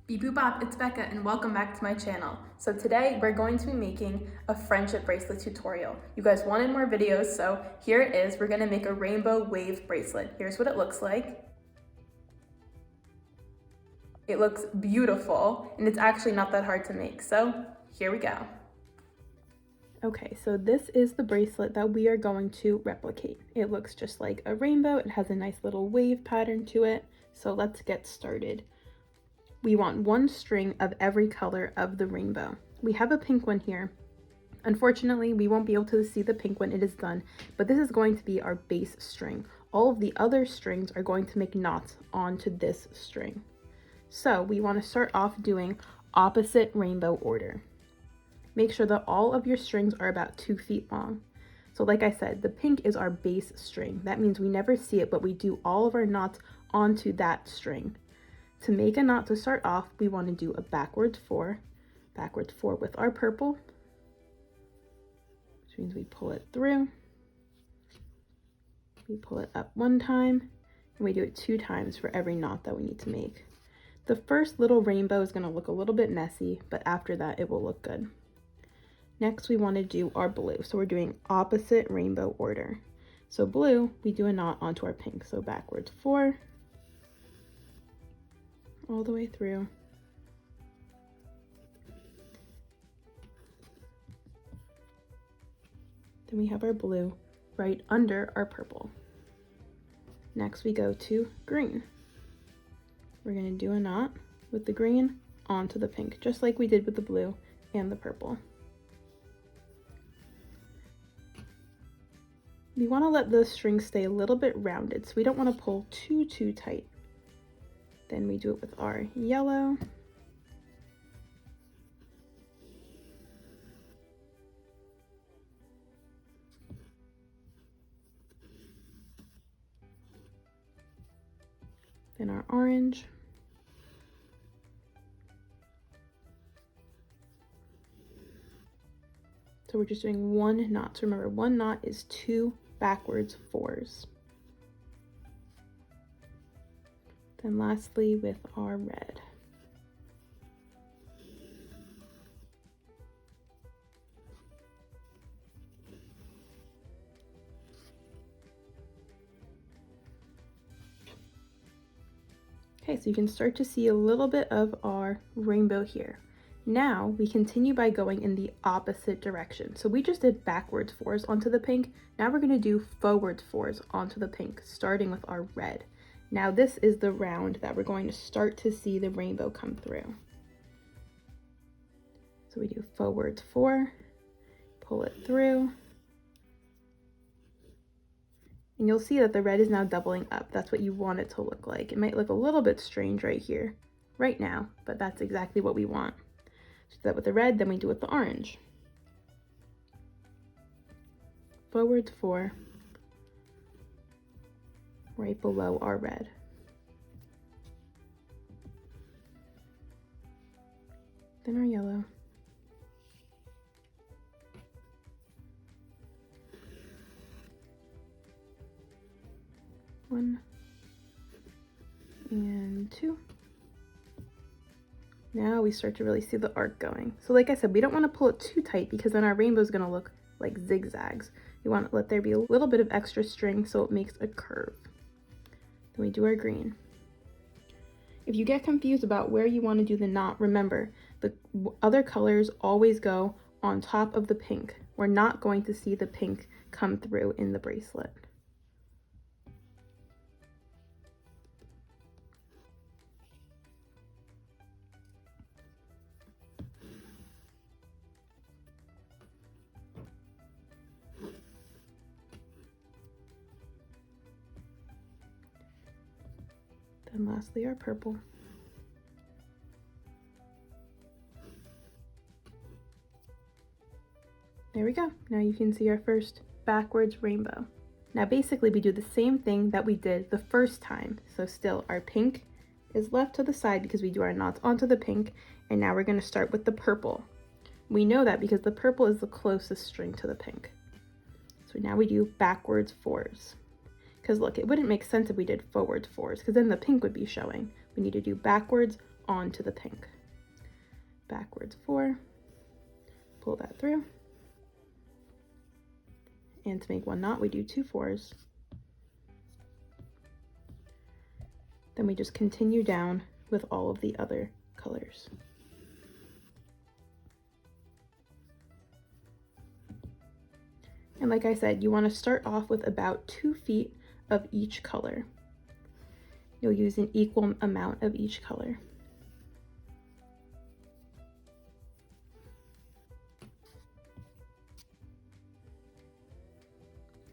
Beep boop bop, it's Becca and welcome back to my channel. So today we're going to be making a friendship bracelet tutorial. You guys wanted more videos, so here it is. We're gonna make a rainbow wave bracelet. Here's what it looks like. It looks beautiful and it's actually not that hard to make. So here we go. Okay, so this is the bracelet that we are going to replicate. It looks just like a rainbow. It has a nice little wave pattern to it. So let's get started. We want one string of every color of the rainbow. We have a pink one here. Unfortunately, we won't be able to see the pink when it is done, but this is going to be our base string. All of the other strings are going to make knots onto this string. So we want to start off doing opposite rainbow order. Make sure that all of your strings are about 2 feet long. So like I said, the pink is our base string. That means we never see it, but we do all of our knots onto that string. To make a knot to start off, we want to do a backwards four with our purple, which means we pull it through. We pull it up 1 time, and we do it 2 times for every knot that we need to make. The first little rainbow is going to look a little bit messy, but after that it will look good. Next, we want to do our blue. So we're doing opposite rainbow order. So blue, we do a knot onto our pink. So backwards 4, all the way through. Then we have our blue right under our purple. Next we go to green. We're going to do a knot with the green onto the pink, just like we did with the blue and the purple. We want to let the string stay a little bit rounded, so we don't want to pull too tight. Then we do it with our yellow. Then our orange. So we're just doing 1 knot. So remember, 1 knot is 2 backwards 4s. Then lastly with our red. Okay, so you can start to see a little bit of our rainbow here. Now we continue by going in the opposite direction. So we just did backwards 4s onto the pink. Now we're going to do forwards 4s onto the pink, starting with our red. Now this is the round that we're going to start to see the rainbow come through. So we do forwards 4, pull it through, and you'll see that the red is now doubling up. That's what you want it to look like. It might look a little bit strange right here, right now, but that's exactly what we want. So that with the red, then we do with the orange. Forwards 4, right below our red. Then our yellow. One and 2. Now we start to really see the arc going. So like I said, we don't want to pull it too tight because then our rainbow is going to look like zigzags. We want to let there be a little bit of extra string so it makes a curve. Then we do our green. If you get confused about where you want to do the knot, remember the other colors always go on top of the pink. We're not going to see the pink come through in the bracelet. And lastly, our purple. There we go. Now you can see our first backwards rainbow. Now basically we do the same thing that we did the first time. So still our pink is left to the side because we do our knots onto the pink, and now we're going to start with the purple. We know that because the purple is the closest string to the pink. So now we do backwards 4s. Because look, it wouldn't make sense if we did forwards 4s, because then the pink would be showing. We need to do backwards onto the pink. Backwards 4, pull that through. And to make one knot, we do 2 4s. Then we just continue down with all of the other colors. And like I said, you want to start off with about 2 feet of each color. You'll use an equal amount of each color.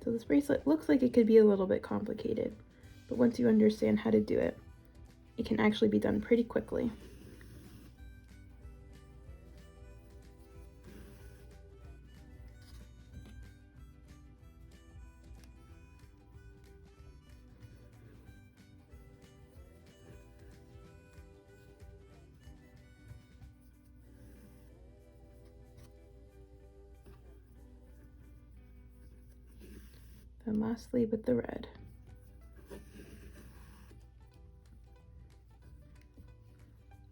So this bracelet looks like it could be a little bit complicated, but once you understand how to do it, it can actually be done pretty quickly. And lastly with the red.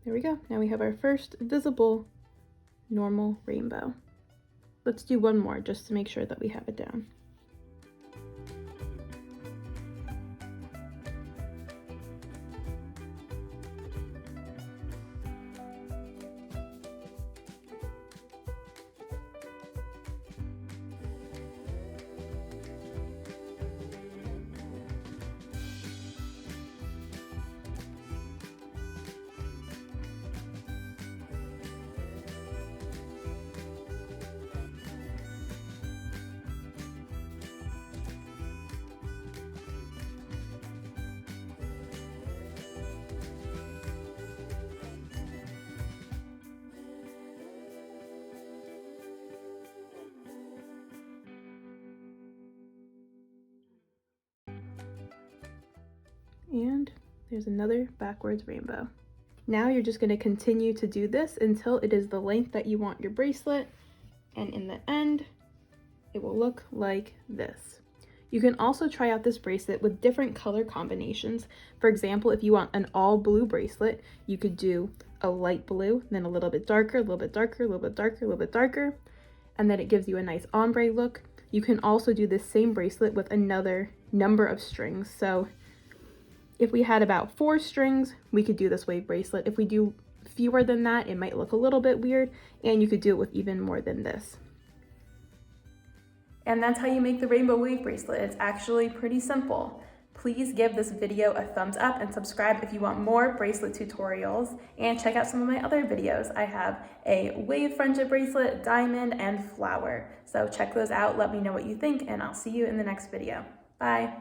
There we go. Now we have our first visible normal rainbow. Let's do one more just to make sure that we have it down. And there's another backwards rainbow. Now you're just going to continue to do this until it is the length that you want your bracelet, and in the end it will look like this. You can also try out this bracelet with different color combinations. For example, if you want an all blue bracelet, you could do a light blue, then a little bit darker, a little bit darker, a little bit darker, a little bit darker, and then it gives you a nice ombre look. You can also do this same bracelet with another number of strings. So if we had about 4 strings, we could do this wave bracelet. If we do fewer than that, it might look a little bit weird, and you could do it with even more than this. And that's how you make the rainbow wave bracelet. It's actually pretty simple. Please give this video a thumbs up and subscribe if you want more bracelet tutorials, and check out some of my other videos. I have a wave friendship bracelet, diamond, and flower. So check those out, let me know what you think, and I'll see you in the next video. Bye.